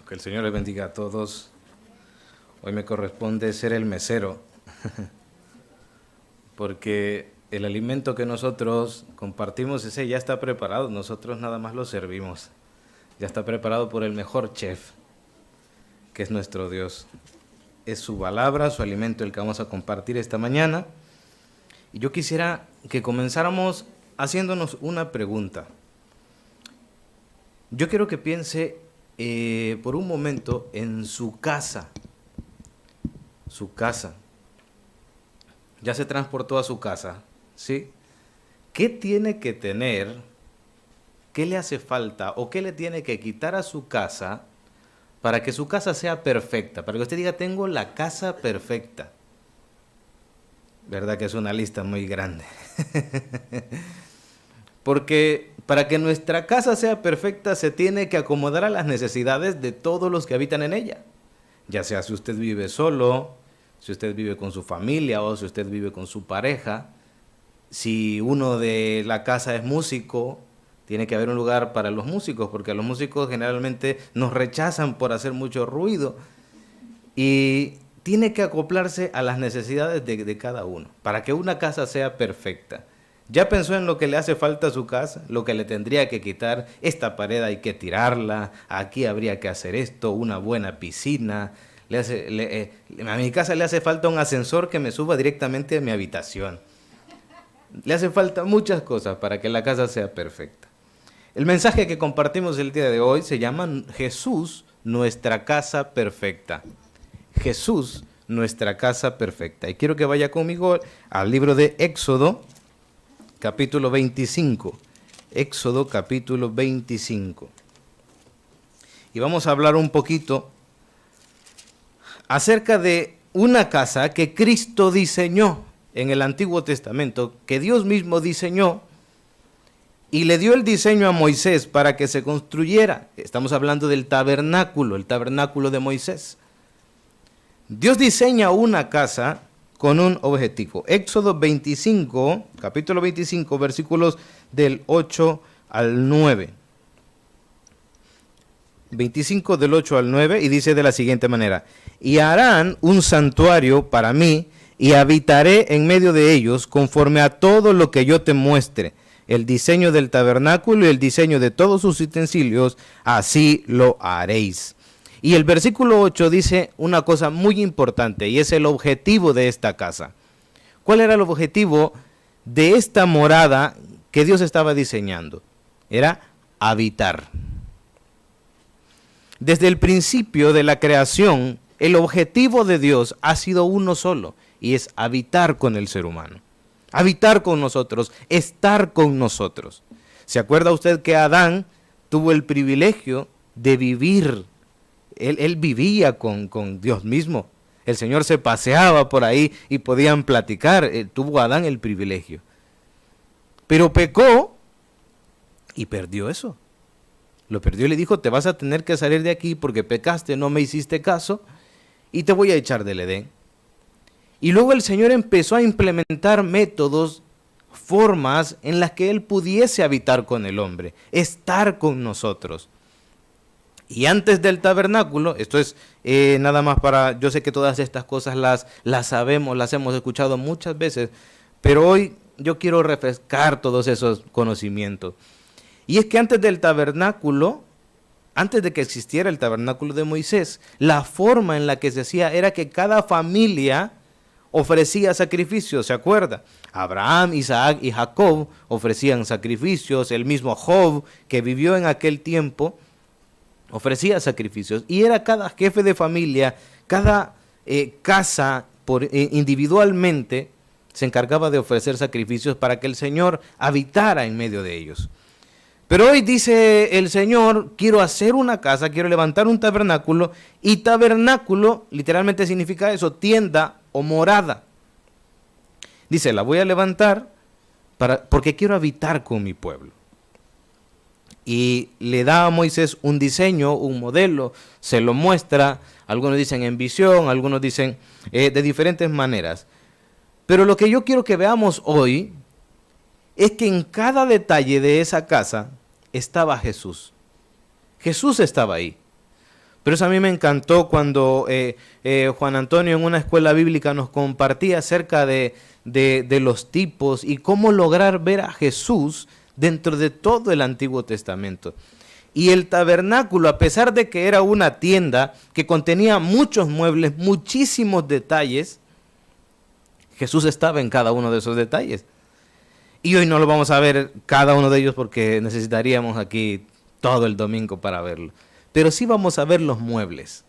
Que el Señor les bendiga a todos. Hoy me corresponde ser el mesero, porque el alimento que nosotros compartimos, ese ya está preparado, nosotros nada más lo servimos. Ya está preparado por el mejor chef, que es nuestro Dios. Es su palabra, su alimento, el que vamos a compartir esta mañana. Y yo quisiera que comenzáramos haciéndonos una pregunta. Yo quiero que piense por un momento en su casa. Su casa. Ya se transportó a su casa, ¿sí? ¿Qué tiene que tener? ¿Qué le hace falta? ¿O qué le tiene que quitar a su casa para que su casa sea perfecta? Para que usted diga, tengo la casa perfecta. ¿Verdad que es una lista muy grande? Porque para que nuestra casa sea perfecta se tiene que acomodar a las necesidades de todos los que habitan en ella. Ya sea si usted vive solo, si usted vive con su familia o si usted vive con su pareja. Si uno de la casa es músico, tiene que haber un lugar para los músicos, porque a los músicos generalmente nos rechazan por hacer mucho ruido. Y tiene que acoplarse a las necesidades de cada uno, para que una casa sea perfecta. ¿Ya pensó en lo que le hace falta a su casa? Lo que le tendría que quitar, esta pared hay que tirarla, aquí habría que hacer esto, una buena piscina. A mi casa le hace falta un ascensor que me suba directamente a mi habitación. Le hace falta muchas cosas para que la casa sea perfecta. El mensaje que compartimos el día de hoy se llama Jesús, nuestra casa perfecta. Jesús, nuestra casa perfecta. Y quiero que vaya conmigo al libro de Éxodo, capítulo 25. Éxodo, capítulo 25. Y vamos a hablar un poquito acerca de una casa que Cristo diseñó en el Antiguo Testamento, que Dios mismo diseñó y le dio el diseño a Moisés para que se construyera. Estamos hablando del tabernáculo, el tabernáculo de Moisés. Dios diseña una casa con un objetivo. Éxodo 25, capítulo 25, versículos del 8 al 9. 25 del 8 al 9 y dice de la siguiente manera: y harán un santuario para mí y habitaré en medio de ellos conforme a todo lo que yo te muestre. El diseño del tabernáculo y el diseño de todos sus utensilios, así lo haréis. Y el versículo 8 dice una cosa muy importante y es el objetivo de esta casa. ¿Cuál era el objetivo de esta morada que Dios estaba diseñando? Era habitar. Desde el principio de la creación, el objetivo de Dios ha sido uno solo y es habitar con el ser humano. Habitar con nosotros, estar con nosotros. ¿Se acuerda usted que Adán tuvo el privilegio de vivir? Él vivía con Dios mismo. El Señor se paseaba por ahí y podían platicar. Tuvo Adán el privilegio. Pero pecó y perdió eso. Lo perdió y le dijo, te vas a tener que salir de aquí porque pecaste, no me hiciste caso y te voy a echar del Edén. Y luego el Señor empezó a implementar métodos, formas en las que Él pudiese habitar con el hombre, estar con nosotros. Y antes del tabernáculo, esto es nada más para, yo sé que todas estas cosas las sabemos, las hemos escuchado muchas veces, pero hoy yo quiero refrescar todos esos conocimientos. Y es que antes del tabernáculo, antes de que existiera el tabernáculo de Moisés, la forma en la que se hacía era que cada familia ofrecía sacrificios, ¿se acuerda? Abraham, Isaac y Jacob ofrecían sacrificios, el mismo Job que vivió en aquel tiempo ofrecía sacrificios y era cada jefe de familia, cada casa individualmente se encargaba de ofrecer sacrificios para que el Señor habitara en medio de ellos. Pero hoy dice el Señor, quiero hacer una casa, quiero levantar un tabernáculo, y tabernáculo literalmente significa eso, tienda o morada. Dice, la voy a levantar porque quiero habitar con mi pueblo. Y le da a Moisés un diseño, un modelo, se lo muestra, algunos dicen en visión, algunos dicen de diferentes maneras. Pero lo que yo quiero que veamos hoy es que en cada detalle de esa casa estaba Jesús. Jesús estaba ahí. Pero eso a mí me encantó cuando Juan Antonio en una escuela bíblica nos compartía acerca de los tipos y cómo lograr ver a Jesús dentro de todo el Antiguo Testamento. Y el tabernáculo, a pesar de que era una tienda que contenía muchos muebles, muchísimos detalles, Jesús estaba en cada uno de esos detalles. Y hoy no lo vamos a ver cada uno de ellos porque necesitaríamos aquí todo el domingo para verlo. Pero sí vamos a ver los muebles.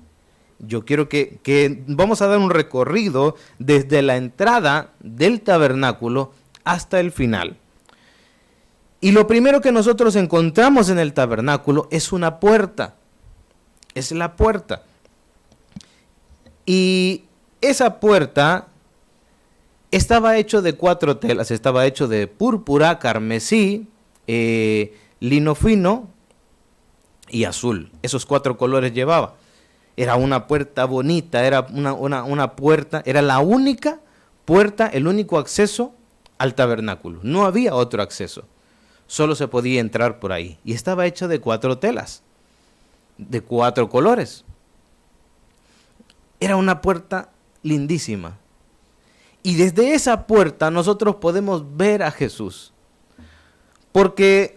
Yo quiero que vamos a dar un recorrido desde la entrada del tabernáculo hasta el final. Y lo primero que nosotros encontramos en el tabernáculo es una puerta. Es la puerta. Y esa puerta estaba hecho de 4 telas. Estaba hecho de púrpura, carmesí, lino fino y azul. Esos 4 colores llevaba. Era una puerta bonita, era una puerta, era la única puerta, el único acceso al tabernáculo. No había otro acceso. Solo se podía entrar por ahí. Y estaba hecha de 4 telas, de 4 colores. Era una puerta lindísima. Y desde esa puerta nosotros podemos ver a Jesús. Porque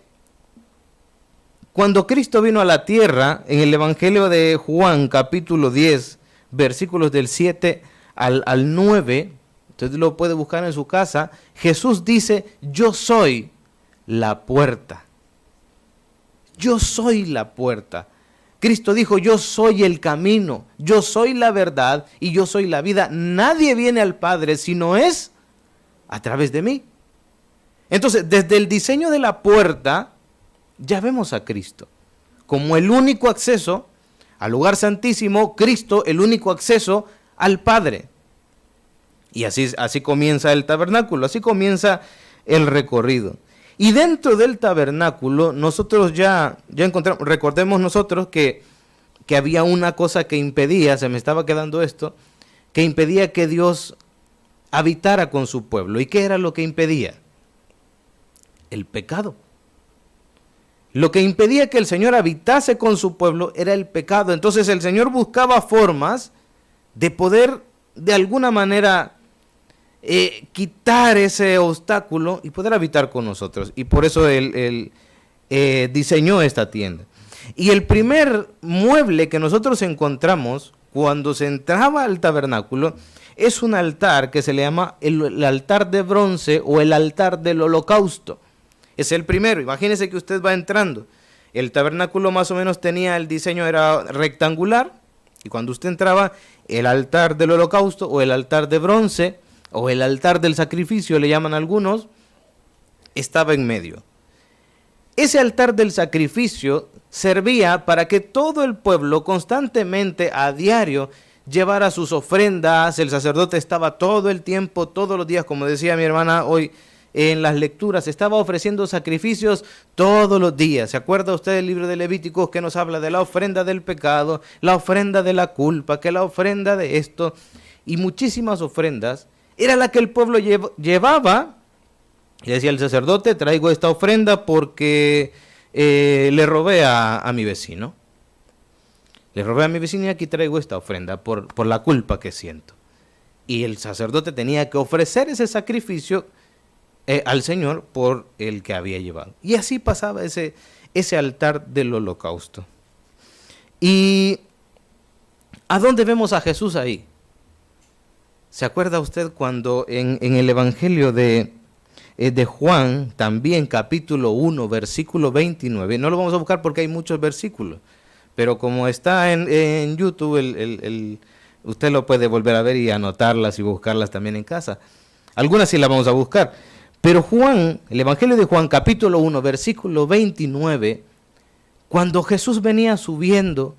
cuando Cristo vino a la tierra, en el Evangelio de Juan, capítulo 10, versículos del 7 al 9, usted lo puede buscar en su casa, Jesús dice, yo soy la puerta. Yo soy la puerta. Cristo dijo, yo soy el camino, yo soy la verdad y yo soy la vida. Nadie viene al Padre si no es a través de mí. Entonces, desde el diseño de la puerta, ya vemos a Cristo como el único acceso al lugar santísimo, Cristo el único acceso al Padre. Y así comienza el tabernáculo, así comienza el recorrido. Y dentro del tabernáculo nosotros ya encontramos, recordemos nosotros que había una cosa que impedía, se me estaba quedando esto, que impedía que Dios habitara con su pueblo. ¿Y qué era lo que impedía? El pecado. Lo que impedía que el Señor habitase con su pueblo era el pecado. Entonces el Señor buscaba formas de poder de alguna manera quitar ese obstáculo y poder habitar con nosotros. Y por eso él diseñó esta tienda. Y el primer mueble que nosotros encontramos cuando se entraba al tabernáculo es un altar que se le llama el altar de bronce o el altar del holocausto. Es el primero. Imagínese que usted va entrando. El tabernáculo más o menos tenía el diseño, era rectangular. Y cuando usted entraba, el altar del holocausto o el altar de bronce o el altar del sacrificio, le llaman algunos, estaba en medio. Ese altar del sacrificio servía para que todo el pueblo constantemente, a diario, llevara sus ofrendas. El sacerdote estaba todo el tiempo, todos los días, como decía mi hermana hoy en las lecturas, estaba ofreciendo sacrificios todos los días. ¿Se acuerda usted del libro de Levíticos que nos habla de la ofrenda del pecado, la ofrenda de la culpa, que la ofrenda de esto y muchísimas ofrendas? Era la que el pueblo llevaba y decía el sacerdote, traigo esta ofrenda porque le robé a mi vecino. Le robé a mi vecino y aquí traigo esta ofrenda por la culpa que siento. Y el sacerdote tenía que ofrecer ese sacrificio al Señor por el que había llevado. Y así pasaba ese altar del holocausto. ¿Y a dónde vemos a Jesús ahí? ¿Se acuerda usted cuando en el Evangelio de Juan, también capítulo 1, versículo 29, no lo vamos a buscar porque hay muchos versículos, pero como está en YouTube, usted lo puede volver a ver y anotarlas y buscarlas también en casa. Algunas sí las vamos a buscar. Pero Juan, el Evangelio de Juan, capítulo 1, versículo 29, cuando Jesús venía subiendo,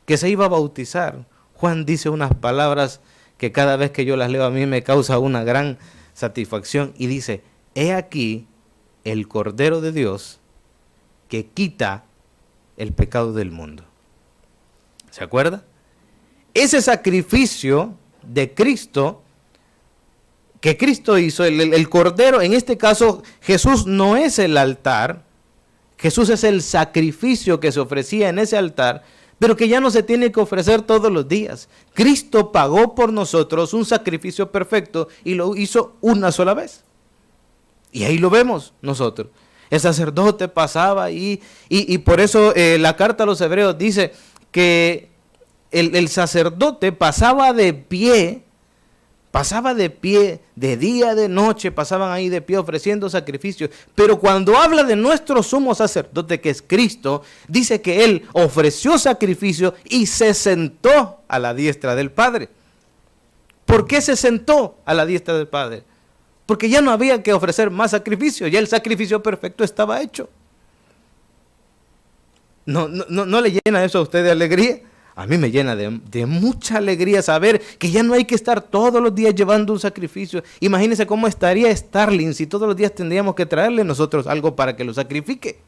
que se iba a bautizar, Juan dice unas palabras que cada vez que yo las leo a mí me causa una gran satisfacción y dice, he aquí el Cordero de Dios que quita el pecado del mundo. ¿Se acuerda? Ese sacrificio de Cristo que Cristo hizo, el Cordero, en este caso Jesús no es el altar, Jesús es el sacrificio que se ofrecía en ese altar, pero que ya no se tiene que ofrecer todos los días. Cristo pagó por nosotros un sacrificio perfecto y lo hizo una sola vez. Y ahí lo vemos nosotros. El sacerdote pasaba y por eso la carta a los hebreos dice que el sacerdote pasaba de pie de día, de noche, pasaban ahí de pie ofreciendo sacrificios. Pero cuando habla de nuestro sumo sacerdote, que es Cristo, dice que Él ofreció sacrificio y se sentó a la diestra del Padre. ¿Por qué se sentó a la diestra del Padre? Porque ya no había que ofrecer más sacrificio, ya el sacrificio perfecto estaba hecho. ¿No le llena eso a usted de alegría? A mí me llena de mucha alegría saber que ya no hay que estar todos los días llevando un sacrificio. Imagínense cómo estaría Starling si todos los días tendríamos que traerle nosotros algo para que lo sacrifique.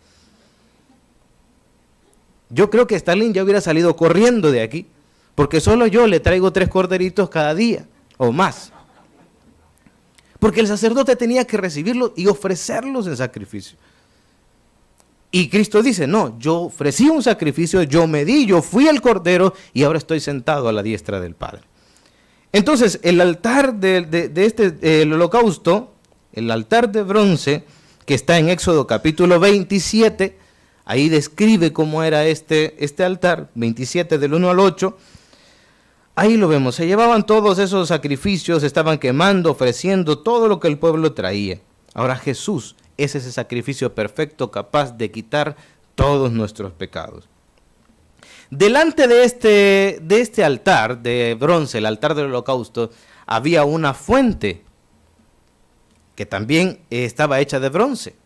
Yo creo que Starling ya hubiera salido corriendo de aquí, porque solo yo le traigo 3 corderitos cada día o más. Porque el sacerdote tenía que recibirlos y ofrecerlos en sacrificio. Y Cristo dice, no, yo ofrecí un sacrificio, yo me di, yo fui el cordero y ahora estoy sentado a la diestra del Padre. Entonces, el altar el holocausto, el altar de bronce, que está en Éxodo capítulo 27, ahí describe cómo era este altar, 27 del 1 al 8, ahí lo vemos, se llevaban todos esos sacrificios, estaban quemando, ofreciendo todo lo que el pueblo traía. Ahora Jesús es ese sacrificio perfecto capaz de quitar todos nuestros pecados. Delante de este altar de bronce, el altar del holocausto, había una fuente que también estaba hecha de bronce,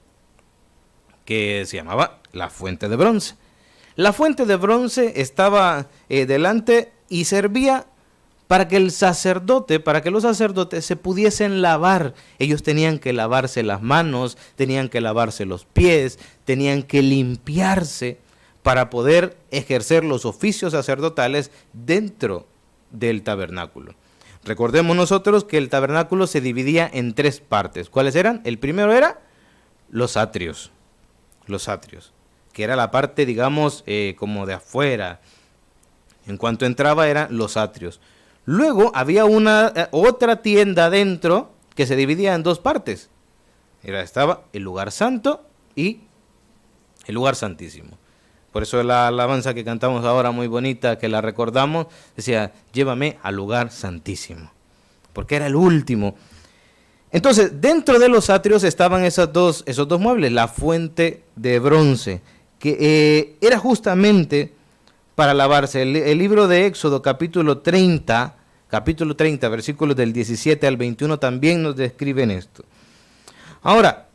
que se llamaba la fuente de bronce. La fuente de bronce estaba delante y servía para que los sacerdotes se pudiesen lavar. Ellos tenían que lavarse las manos, tenían que lavarse los pies, tenían que limpiarse para poder ejercer los oficios sacerdotales dentro del tabernáculo. Recordemos nosotros que el tabernáculo se dividía en 3 partes. ¿Cuáles eran? El primero era los atrios, que era la parte, digamos, como de afuera. En cuanto entraba eran los atrios. Luego había otra tienda adentro que se dividía en 2 partes. Estaba el lugar santo y el lugar santísimo. Por eso la alabanza que cantamos ahora muy bonita, que la recordamos, decía, llévame al lugar santísimo, porque era el último. Entonces, dentro de los atrios estaban esos dos muebles, la fuente de bronce, que era justamente para lavarse. El libro de Éxodo, capítulo 30, versículos del 17 al 21, también nos describen esto. Ahora,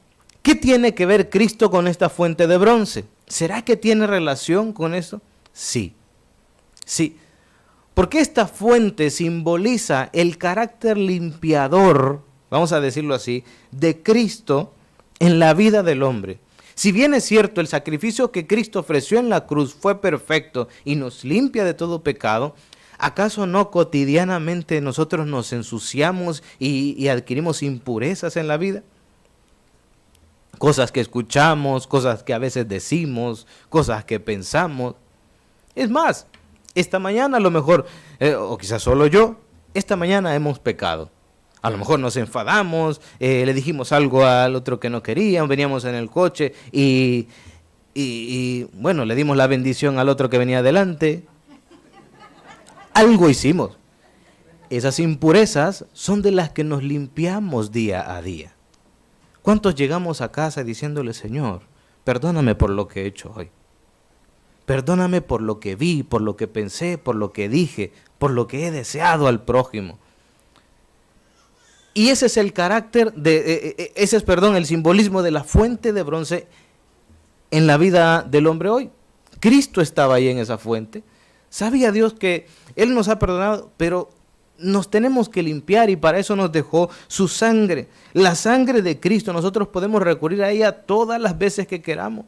¿qué tiene que ver Cristo con esta fuente de bronce? ¿Será que tiene relación con eso? Sí, porque esta fuente simboliza el carácter limpiador, vamos a decirlo así, de Cristo en la vida del hombre. Si bien es cierto, el sacrificio que Cristo ofreció en la cruz fue perfecto y nos limpia de todo pecado, ¿acaso no cotidianamente nosotros nos ensuciamos y adquirimos impurezas en la vida? Cosas que escuchamos, cosas que a veces decimos, cosas que pensamos. Es más, esta mañana a lo mejor, o quizás solo yo, esta mañana hemos pecado. A lo mejor nos enfadamos, le dijimos algo al otro que no queríamos, veníamos en el coche y bueno, le dimos la bendición al otro que venía adelante. Algo hicimos. Esas impurezas son de las que nos limpiamos día a día. ¿Cuántos llegamos a casa diciéndole, Señor, perdóname por lo que he hecho hoy? Perdóname por lo que vi, por lo que pensé, por lo que dije, por lo que he deseado al prójimo. Y ese es el carácter, el simbolismo de la fuente de bronce en la vida del hombre hoy. Cristo estaba ahí en esa fuente. Sabía Dios que Él nos ha perdonado, pero nos tenemos que limpiar y para eso nos dejó su sangre. La sangre de Cristo, nosotros podemos recurrir a ella todas las veces que queramos.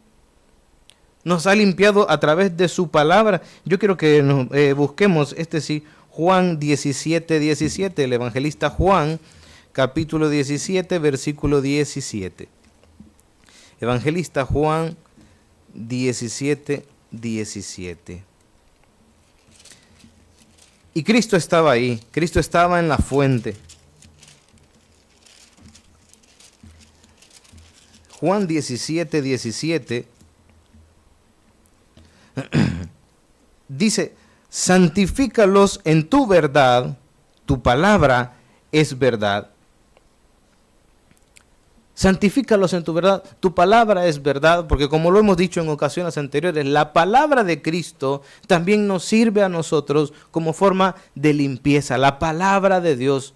Nos ha limpiado a través de su palabra. Yo quiero que busquemos, Juan 17:17, el evangelista Juan, capítulo 17, versículo 17. Evangelista Juan 17:17. Y Cristo estaba ahí, Cristo estaba en la fuente. Juan 17, 17 dice, santifícalos en tu verdad, tu palabra es verdad. Santifícalos en tu verdad, tu palabra es verdad, porque como lo hemos dicho en ocasiones anteriores, la palabra de Cristo también nos sirve a nosotros como forma de limpieza. La palabra de Dios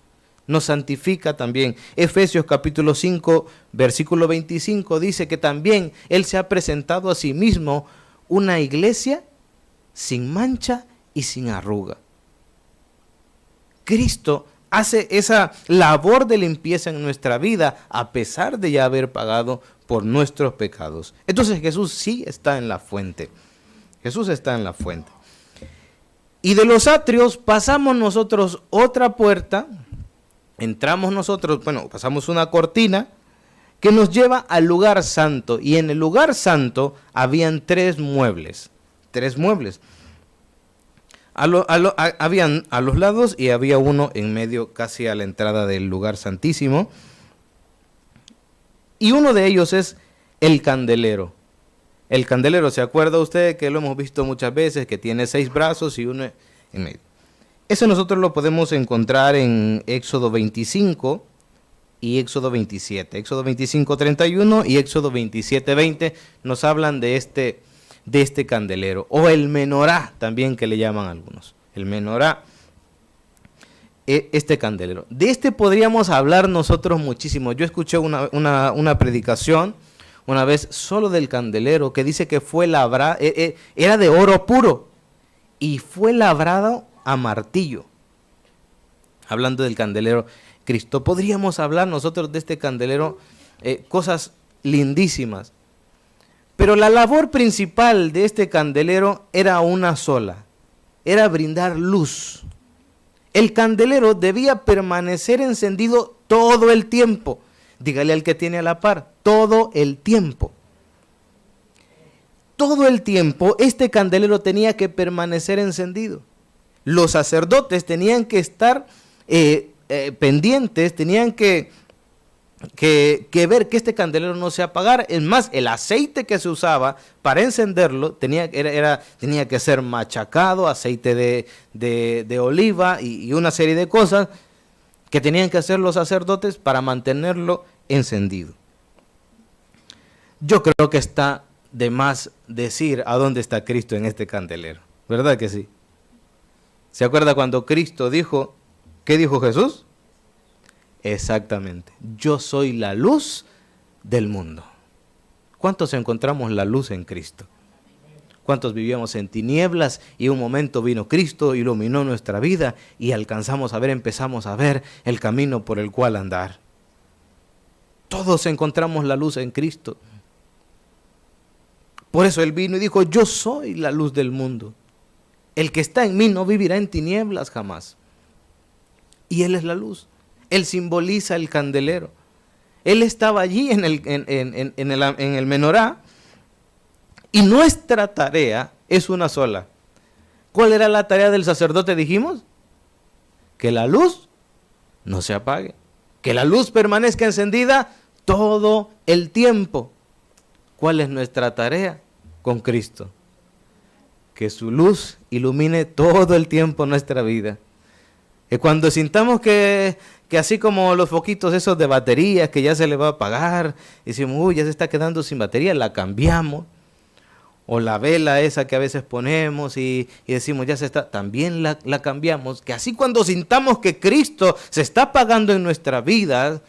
nos santifica también. Efesios capítulo 5, versículo 25 dice que también Él se ha presentado a sí mismo una iglesia sin mancha y sin arruga. Cristo hace esa labor de limpieza en nuestra vida a pesar de ya haber pagado por nuestros pecados. Entonces Jesús sí está en la fuente. Jesús está en la fuente. Y de los atrios pasamos nosotros otra puerta, entramos nosotros, pasamos una cortina que nos lleva al lugar santo. Y en el lugar santo habían tres muebles. Habían a los lados y había uno en medio, casi a la entrada del lugar santísimo. Y uno de ellos es el candelero. El candelero, ¿se acuerda usted que lo hemos visto muchas veces? Que tiene 6 brazos y uno en medio. Eso nosotros lo podemos encontrar en Éxodo 25 y Éxodo 27. Éxodo 25, 31 y Éxodo 27, 20 nos hablan de este candelero, o el menorá también, que le llaman algunos, el menorá, este candelero. De este podríamos hablar nosotros muchísimo. Yo escuché una predicación una vez solo del candelero, que dice que fue labrado, era de oro puro, y fue labrado a martillo. Hablando del candelero Cristo, podríamos hablar nosotros de este candelero, cosas lindísimas. Pero la labor principal de este candelero era una sola, era brindar luz. El candelero debía permanecer encendido todo el tiempo. Dígale al que tiene a la par, todo el tiempo. Todo el tiempo este candelero tenía que permanecer encendido. Los sacerdotes tenían que estar pendientes, tenían que ver que este candelero no se apagara. Es más, el aceite que se usaba para encenderlo tenía que ser machacado, aceite de oliva y una serie de cosas que tenían que hacer los sacerdotes para mantenerlo encendido. Yo creo que está de más decir a dónde está Cristo en este candelero, ¿verdad que sí? ¿Se acuerda cuando Cristo dijo, qué dijo Jesús? Exactamente, yo soy la luz del mundo. ¿Cuántos encontramos la luz en Cristo? ¿Cuántos vivíamos en tinieblas y un momento vino Cristo, iluminó nuestra vida y empezamos a ver el camino por el cual andar? Todos encontramos la luz en Cristo. Por eso Él vino y dijo, yo soy la luz del mundo. El que está en mí no vivirá en tinieblas jamás. Y Él es la luz. Él simboliza el candelero. Él estaba allí en el menorá, y nuestra tarea es una sola. ¿Cuál era la tarea del sacerdote, dijimos? Que la luz no se apague, que la luz permanezca encendida todo el tiempo. ¿Cuál es nuestra tarea con Cristo? Que su luz ilumine todo el tiempo nuestra vida. Que cuando sintamos que así como los foquitos esos de batería, que ya se le va a apagar, y decimos, uy, ya se está quedando sin batería, la cambiamos. O la vela esa que a veces ponemos y decimos, ya se está, también la cambiamos. Que así cuando sintamos que Cristo se está apagando en nuestra vida,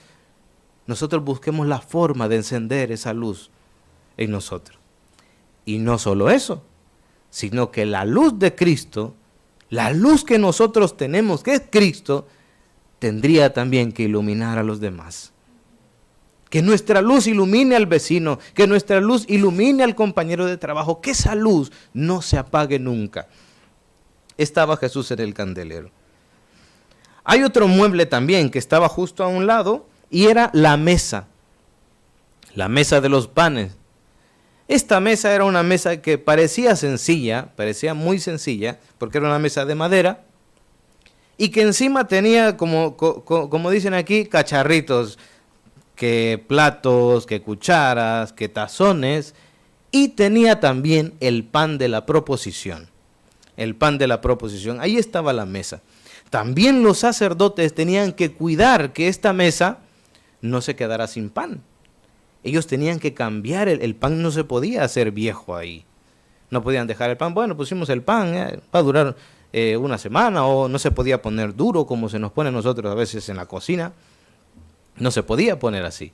nosotros busquemos la forma de encender esa luz en nosotros. Y no solo eso, sino que la luz de Cristo, la luz que nosotros tenemos, que es Cristo, tendría también que iluminar a los demás. Que nuestra luz ilumine al vecino, que nuestra luz ilumine al compañero de trabajo, que esa luz no se apague nunca. Estaba Jesús en el candelero. Hay otro mueble también que estaba justo a un lado y era la mesa de los panes. Esta mesa era una mesa que parecía sencilla, parecía muy sencilla, porque era una mesa de madera, y que encima tenía, como dicen aquí, cacharritos, que platos, que cucharas, que tazones, y tenía también el pan de la proposición. El pan de la proposición, ahí estaba la mesa. También los sacerdotes tenían que cuidar que esta mesa no se quedara sin pan. Ellos tenían que cambiar, el pan no se podía hacer viejo ahí. No podían dejar el pan, bueno, pusimos el pan, va a durar una semana, o no se podía poner duro como se nos pone a nosotros a veces en la cocina. No se podía poner así.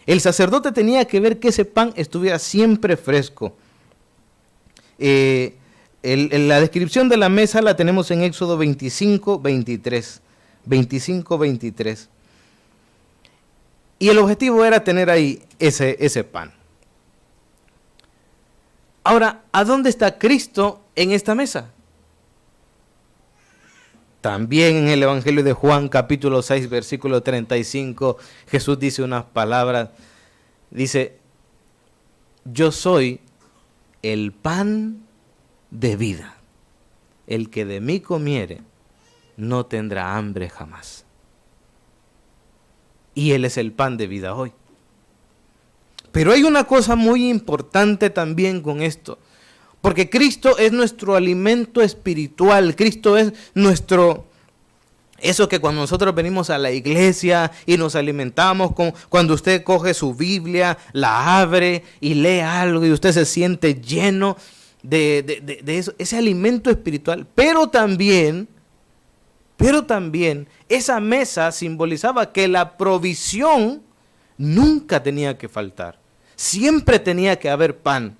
El sacerdote tenía que ver que ese pan estuviera siempre fresco. La descripción de la mesa la tenemos en Éxodo 25, 23. 25, 23. Y el objetivo era tener ahí ese pan. Ahora, ¿a dónde está Cristo en esta mesa? También en el Evangelio de Juan, capítulo 6, versículo 35, Jesús dice unas palabras, dice, yo soy el pan de vida. El que de mí comiere no tendrá hambre jamás. Y Él es el pan de vida hoy. Pero hay una cosa muy importante también con esto. Porque Cristo es nuestro alimento espiritual. Cristo es nuestro... Eso que cuando nosotros venimos a la iglesia y nos alimentamos, cuando usted coge su Biblia, la abre y lee algo y usted se siente lleno de eso, ese alimento espiritual. Pero también esa mesa simbolizaba que la provisión nunca tenía que faltar. Siempre tenía que haber pan.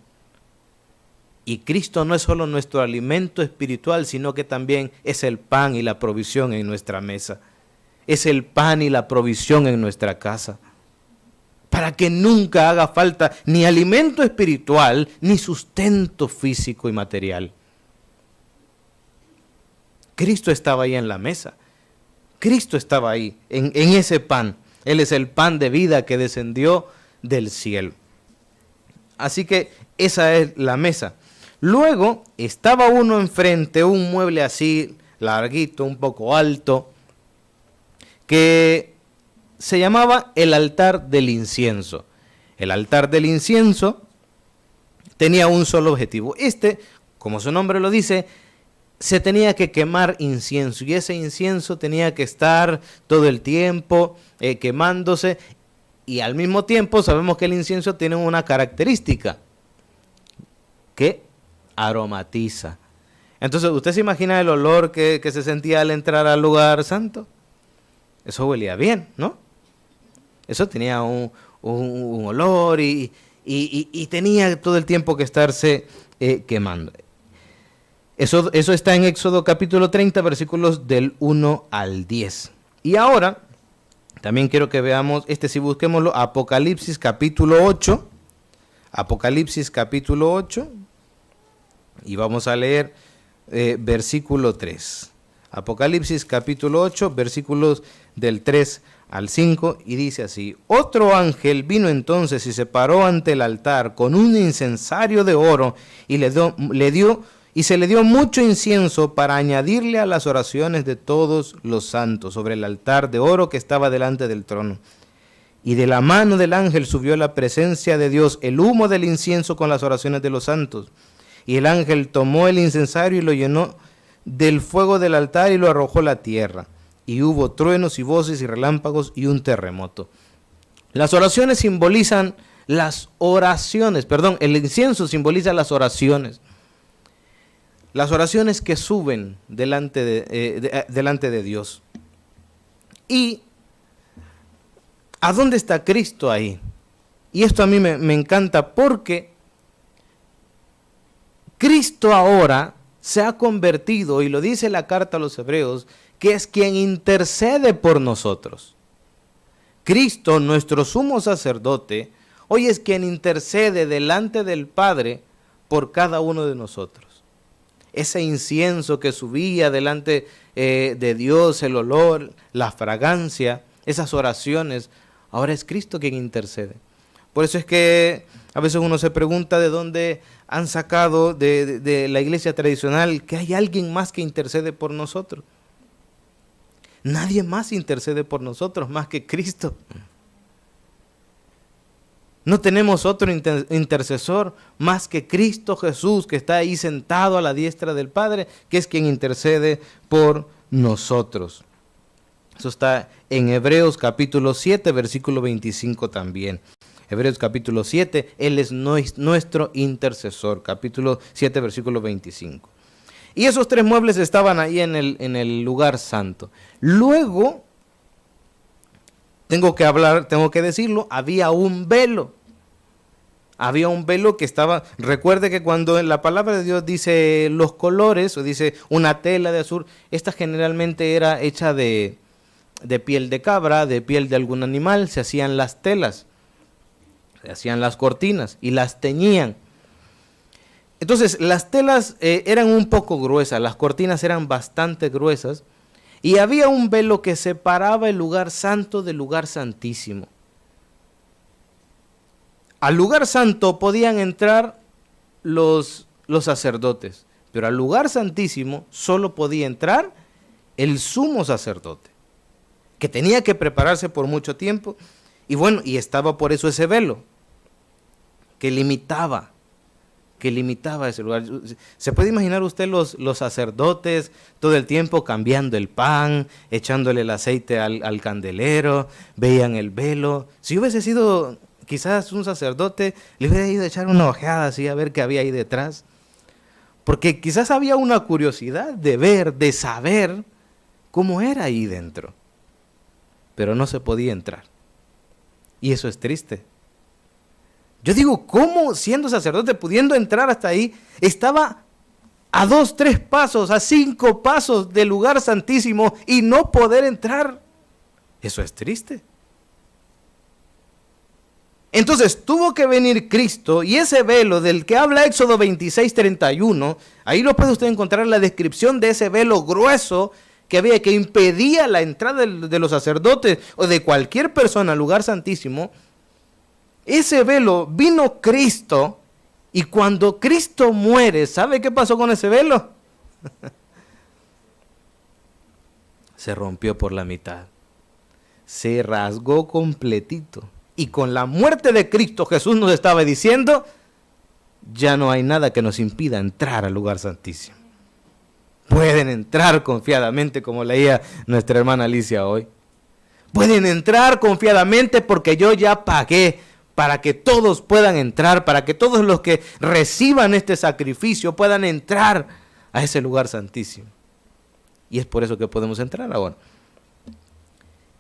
Y Cristo no es solo nuestro alimento espiritual, sino que también es el pan y la provisión en nuestra mesa. Es el pan y la provisión en nuestra casa. Para que nunca haga falta ni alimento espiritual, ni sustento físico y material. Cristo estaba ahí en la mesa. Cristo estaba ahí, en ese pan. Él es el pan de vida que descendió del cielo. Así que esa es la mesa. Luego estaba uno enfrente, un mueble así, larguito, un poco alto, que se llamaba el altar del incienso. El altar del incienso tenía un solo objetivo. Como su nombre lo dice, se tenía que quemar incienso, y ese incienso tenía que estar todo el tiempo quemándose, y al mismo tiempo sabemos que el incienso tiene una característica, que aromatiza. Entonces, ¿usted se imagina el olor que se sentía al entrar al lugar santo? Eso huelía bien, ¿no? Eso tenía un olor y tenía todo el tiempo que estarse quemando. Eso está en Éxodo capítulo 30, versículos del 1 al 10. Y ahora, también quiero que veamos, si busquémoslo, Apocalipsis capítulo 8. Apocalipsis capítulo 8. Y vamos a leer versículo 3. Apocalipsis capítulo 8, versículos del 3 al 5, y dice así: otro ángel vino entonces y se paró ante el altar con un incensario de oro, y se le dio mucho incienso para añadirle a las oraciones de todos los santos sobre el altar de oro que estaba delante del trono. Y de la mano del ángel subió a la presencia de Dios el humo del incienso con las oraciones de los santos. Y el ángel tomó el incensario y lo llenó del fuego del altar y lo arrojó a la tierra. Y hubo truenos y voces y relámpagos y un terremoto. Las oraciones simbolizan las oraciones, el incienso simboliza las oraciones. Las oraciones que suben delante de Dios. ¿Y a dónde está Cristo ahí? Y esto a mí me encanta porque Cristo ahora se ha convertido, y lo dice la carta a los Hebreos, que es quien intercede por nosotros. Cristo, nuestro sumo sacerdote, hoy es quien intercede delante del Padre por cada uno de nosotros. Ese incienso que subía delante de Dios, el olor, la fragancia, esas oraciones, ahora es Cristo quien intercede. Por eso es que a veces uno se pregunta de dónde han sacado de la iglesia tradicional que hay alguien más que intercede por nosotros. Nadie más intercede por nosotros más que Cristo. No tenemos otro intercesor más que Cristo Jesús, que está ahí sentado a la diestra del Padre, que es quien intercede por nosotros. Eso está en Hebreos capítulo 7, versículo 25 también. Hebreos capítulo 7, Él es nuestro intercesor. Capítulo 7, versículo 25. Y esos tres muebles estaban ahí en el lugar santo. Luego, tengo que decirlo, había un velo. Había un velo que estaba, recuerde que cuando en la palabra de Dios dice los colores, o dice una tela de azul, esta generalmente era hecha de piel de cabra, de piel de algún animal, se hacían las telas, se hacían las cortinas y las teñían. Entonces las telas eran un poco gruesas, las cortinas eran bastante gruesas, y había un velo que separaba el lugar santo del lugar santísimo. Al lugar santo podían entrar los sacerdotes, pero al lugar santísimo solo podía entrar el sumo sacerdote, que tenía que prepararse por mucho tiempo, y bueno, y estaba por eso ese velo, que limitaba ese lugar. ¿Se puede imaginar usted los sacerdotes todo el tiempo cambiando el pan, echándole el aceite al candelero, veían el velo? Si hubiese sido quizás un sacerdote, le hubiera ido a echar una ojeada así a ver qué había ahí detrás, porque quizás había una curiosidad de ver, de saber cómo era ahí dentro, pero no se podía entrar, y eso es triste. Yo digo, ¿cómo siendo sacerdote, pudiendo entrar hasta ahí, estaba a 2, 3 pasos, a 5 pasos del lugar santísimo y no poder entrar? Eso es triste. Entonces tuvo que venir Cristo, y ese velo del que habla Éxodo 26:31, ahí lo puede usted encontrar la descripción de ese velo grueso que había, que impedía la entrada de los sacerdotes o de cualquier persona al lugar santísimo. Ese velo, vino Cristo, y cuando Cristo muere, ¿sabe qué pasó con ese velo? Se rompió por la mitad, se rasgó completito, y con la muerte de Cristo Jesús nos estaba diciendo, ya no hay nada que nos impida entrar al lugar santísimo. Pueden entrar confiadamente, como leía nuestra hermana Alicia hoy. Pueden entrar confiadamente porque yo ya pagué para que todos puedan entrar, para que todos los que reciban este sacrificio puedan entrar a ese lugar santísimo. Y es por eso que podemos entrar ahora.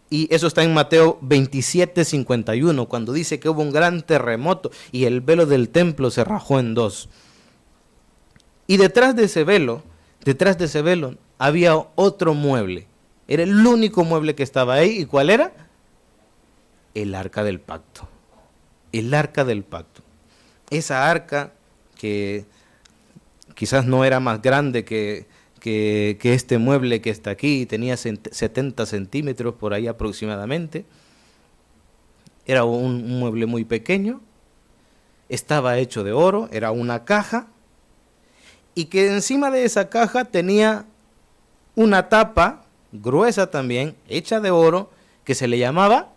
Y eso está en Mateo 27:51, cuando dice que hubo un gran terremoto y el velo del templo se rajó en dos. Y detrás de ese velo había otro mueble. Era el único mueble que estaba ahí. ¿Y cuál era? El arca del pacto. El arca del pacto. Esa arca que quizás no era más grande que este mueble que está aquí, tenía 70 centímetros por ahí aproximadamente. Era un mueble muy pequeño, estaba hecho de oro, era una caja, y que encima de esa caja tenía una tapa gruesa también, hecha de oro, que se le llamaba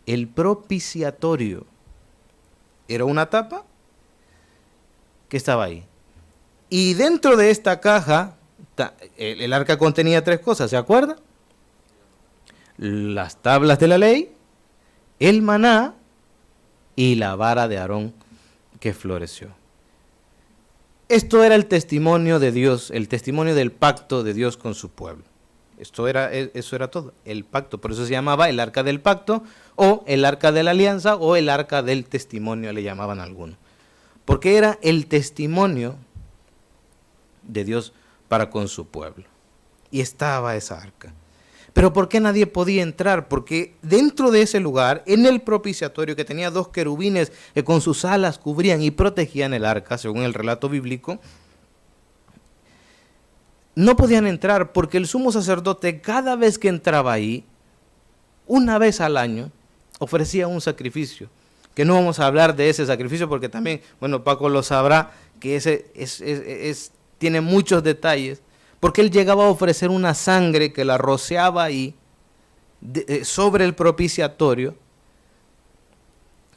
el propiciatorio. Era una tapa que estaba ahí. Y dentro de esta caja, el arca contenía 3 cosas, ¿se acuerda? Las tablas de la ley, el maná y la vara de Aarón que floreció. Esto era el testimonio de Dios, el testimonio del pacto de Dios con su pueblo. Eso era todo, el pacto. Por eso se llamaba el arca del pacto, o el arca de la alianza, o el arca del testimonio, le llamaban algunos. Porque era el testimonio de Dios para con su pueblo. Y estaba esa arca. Pero ¿por qué nadie podía entrar? Porque dentro de ese lugar, en el propiciatorio, que tenía 2 querubines que con sus alas cubrían y protegían el arca, según el relato bíblico, no podían entrar porque el sumo sacerdote, cada vez que entraba ahí, una vez al año, ofrecía un sacrificio. Que no vamos a hablar de ese sacrificio porque también, bueno, Paco lo sabrá, que ese tiene muchos detalles, porque él llegaba a ofrecer una sangre que la rociaba ahí sobre el propiciatorio,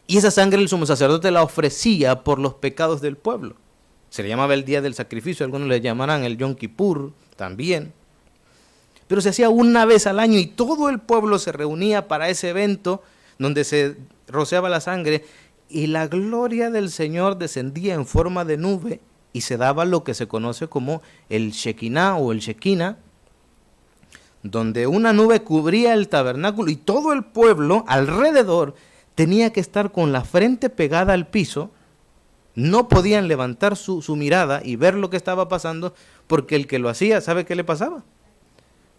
y esa sangre el sumo sacerdote la ofrecía por los pecados del pueblo. Se le llamaba el día del sacrificio, algunos le llamarán el Yom Kippur también. Pero se hacía una vez al año y todo el pueblo se reunía para ese evento donde se rociaba la sangre y la gloria del Señor descendía en forma de nube y se daba lo que se conoce como el Shekinah o el Shekinah, donde una nube cubría el tabernáculo y todo el pueblo alrededor tenía que estar con la frente pegada al piso. No podían levantar su mirada y ver lo que estaba pasando, porque el que lo hacía, ¿sabe qué le pasaba?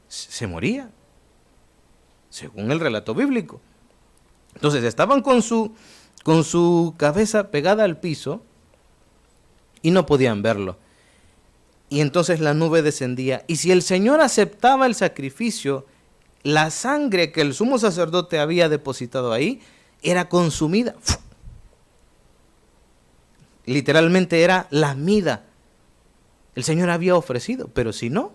Se moría, según el relato bíblico. Entonces estaban con su cabeza pegada al piso y no podían verlo. Y entonces la nube descendía. Y si el Señor aceptaba el sacrificio, la sangre que el sumo sacerdote había depositado ahí era consumida. Literalmente era lamida. El Señor había ofrecido, pero si no,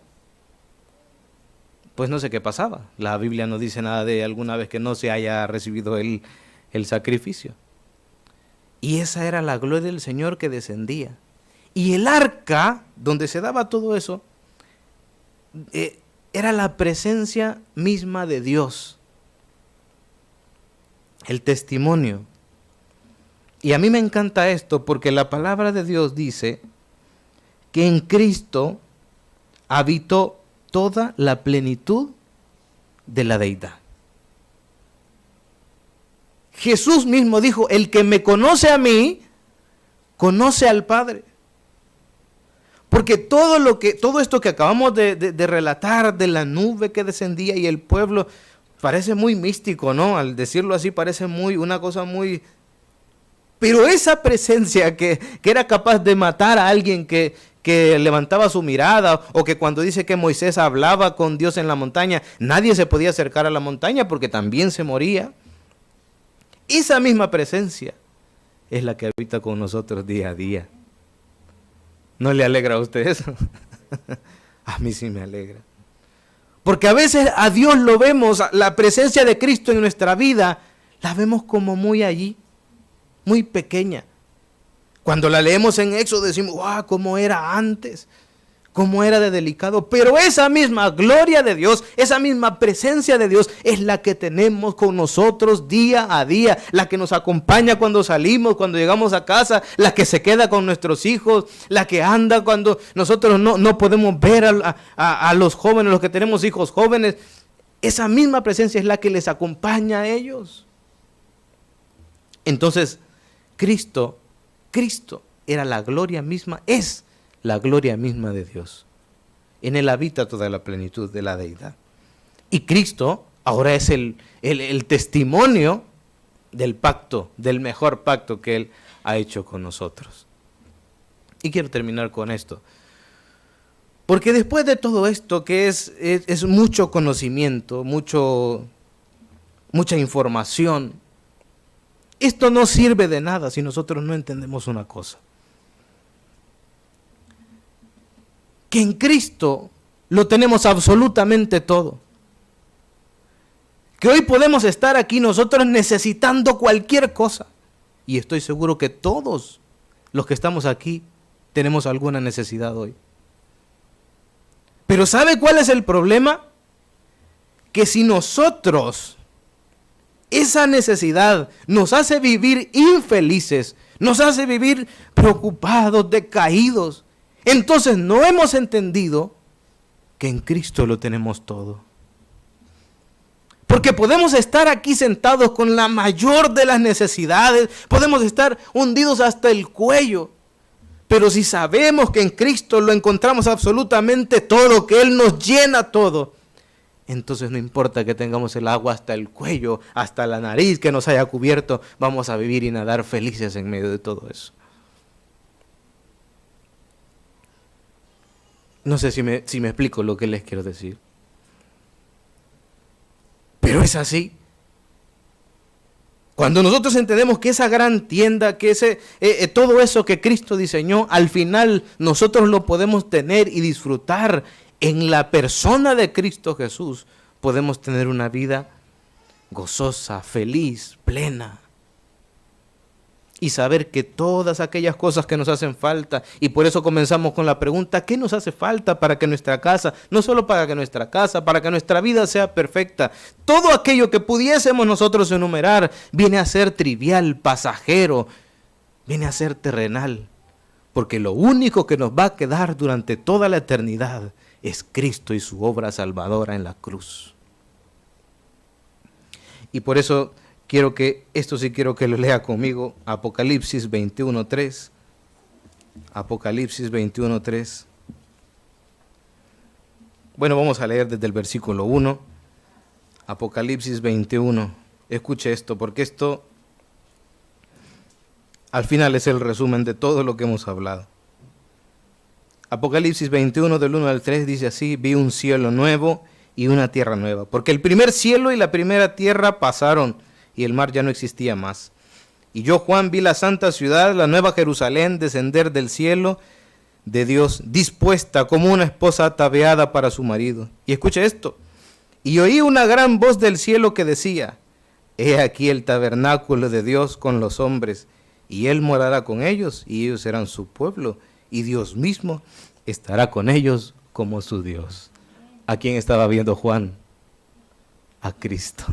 pues no sé qué pasaba. La Biblia no dice nada de alguna vez que no se haya recibido el sacrificio. Y esa era la gloria del Señor que descendía. Y el arca, donde se daba todo eso, era la presencia misma de Dios. El testimonio. Y a mí me encanta esto porque la palabra de Dios dice que en Cristo habitó toda la plenitud de la deidad. Jesús mismo dijo, el que me conoce a mí, conoce al Padre. Porque todo esto que acabamos de relatar de la nube que descendía y el pueblo, parece muy místico, ¿no? Al decirlo así parece una cosa muy... Pero esa presencia que era capaz de matar a alguien que levantaba su mirada, o que cuando dice que Moisés hablaba con Dios en la montaña, nadie se podía acercar a la montaña porque también se moría. Esa misma presencia es la que habita con nosotros día a día. ¿No le alegra a usted eso? A mí sí me alegra. Porque a veces a Dios lo vemos, la presencia de Cristo en nuestra vida, la vemos como muy allí, muy pequeña. Cuando la leemos en Éxodo decimos, ¡wow! ¿Cómo era antes? ¿Cómo era de delicado? Pero esa misma gloria de Dios, esa misma presencia de Dios es la que tenemos con nosotros día a día, la que nos acompaña cuando salimos, cuando llegamos a casa, la que se queda con nuestros hijos, la que anda cuando nosotros no podemos ver a los jóvenes, los que tenemos hijos jóvenes. Esa misma presencia es la que les acompaña a ellos. Entonces, Cristo era la gloria misma, es la gloria misma de Dios. En Él habita toda la plenitud de la deidad. Y Cristo ahora es el testimonio del pacto, del mejor pacto que Él ha hecho con nosotros. Y quiero terminar con esto. Porque después de todo esto, que es mucho conocimiento, mucha información, esto no sirve de nada si nosotros no entendemos una cosa. Que en Cristo lo tenemos absolutamente todo. Que hoy podemos estar aquí nosotros necesitando cualquier cosa. Y estoy seguro que todos los que estamos aquí tenemos alguna necesidad hoy. Pero ¿sabe cuál es el problema? Que si nosotros esa necesidad nos hace vivir infelices, nos hace vivir preocupados, decaídos, entonces no hemos entendido que en Cristo lo tenemos todo. Porque podemos estar aquí sentados con la mayor de las necesidades, podemos estar hundidos hasta el cuello, pero si sabemos que en Cristo lo encontramos absolutamente todo, que Él nos llena todo, entonces no importa que tengamos el agua hasta el cuello, hasta la nariz que nos haya cubierto, vamos a vivir y nadar felices en medio de todo eso. No sé si me explico lo que les quiero decir. Pero es así. Cuando nosotros entendemos que esa gran tienda, que todo eso que Cristo diseñó, al final nosotros lo podemos tener y disfrutar En la persona de Cristo Jesús podemos tener una vida gozosa, feliz, plena. Y saber que todas aquellas cosas que nos hacen falta, y por eso comenzamos con la pregunta, ¿qué nos hace falta para que nuestra casa, no solo para que nuestra casa, para que nuestra vida sea perfecta? Todo aquello que pudiésemos nosotros enumerar viene a ser trivial, pasajero, viene a ser terrenal, porque lo único que nos va a quedar durante toda la eternidad es Cristo y su obra salvadora en la cruz. Y por eso quiero que lo lea conmigo, Apocalipsis 21:3. Apocalipsis 21:3. Bueno, vamos a leer desde el versículo 1. Apocalipsis 21. Escuche esto, porque esto al final es el resumen de todo lo que hemos hablado. Apocalipsis 21 del 1 al 3 dice así: vi un cielo nuevo y una tierra nueva, porque el primer cielo y la primera tierra pasaron, y el mar ya no existía más. Y yo, Juan, vi la santa ciudad, la nueva Jerusalén, descender del cielo de Dios, dispuesta como una esposa ataviada para su marido. Y escucha esto: y oí una gran voz del cielo que decía: he aquí el tabernáculo de Dios con los hombres, y Él morará con ellos, y ellos serán su pueblo, y Dios mismo estará con ellos como su Dios. ¿A quién estaba viendo Juan? A Cristo.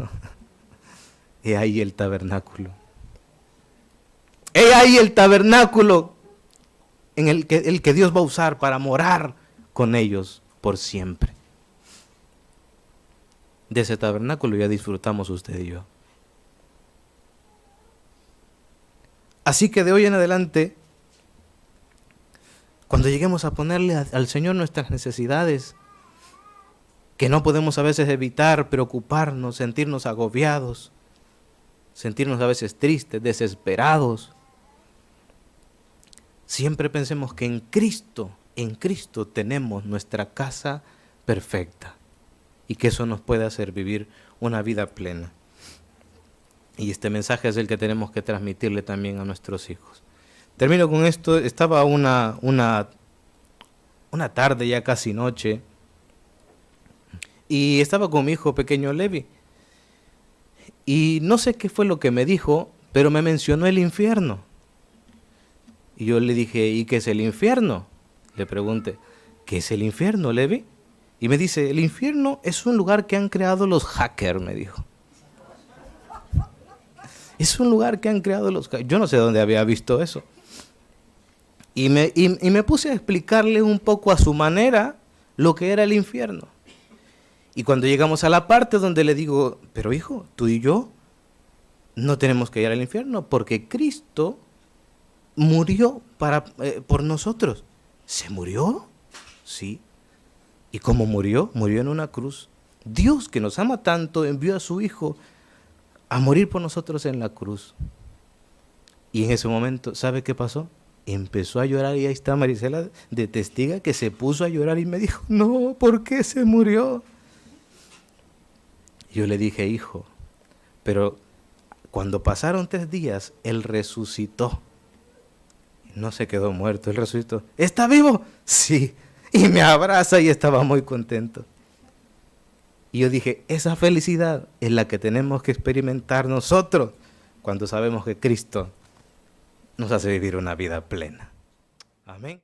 He ahí el tabernáculo. He ahí el tabernáculo en el que Dios va a usar para morar con ellos por siempre. De ese tabernáculo ya disfrutamos usted y yo. Así que de hoy en adelante, cuando lleguemos a ponerle al Señor nuestras necesidades, que no podemos a veces evitar preocuparnos, sentirnos agobiados, sentirnos a veces tristes, desesperados, siempre pensemos que en Cristo tenemos nuestra casa perfecta y que eso nos puede hacer vivir una vida plena. Y este mensaje es el que tenemos que transmitirle también a nuestros hijos. Termino con esto. Estaba una tarde, ya casi noche, y estaba con mi hijo pequeño Levi. Y no sé qué fue lo que me dijo, pero me mencionó el infierno. Y yo le dije, ¿y qué es el infierno? Le pregunté, ¿qué es el infierno, Levi? Y me dice, el infierno es un lugar que han creado los hackers, me dijo. Es un lugar que han creado los hackers. Yo no sé dónde había visto eso. Y me puse a explicarle un poco a su manera lo que era el infierno. Y cuando llegamos a la parte donde le digo, pero hijo, tú y yo no tenemos que ir al infierno porque Cristo murió por nosotros. ¿Se murió? Sí. ¿Y cómo murió? Murió en una cruz. Dios, que nos ama tanto, envió a su Hijo a morir por nosotros en la cruz. Y en ese momento, ¿sabe qué pasó? Empezó a llorar, y ahí está Marisela de testiga, que se puso a llorar y me dijo, no, ¿por qué se murió? Yo le dije, hijo, pero cuando pasaron 3 días, Él resucitó. No se quedó muerto, Él resucitó. ¿Está vivo? Sí. Y me abraza y estaba muy contento. Y yo dije, esa felicidad es la que tenemos que experimentar nosotros cuando sabemos que Cristo nos hace vivir una vida plena. Amén.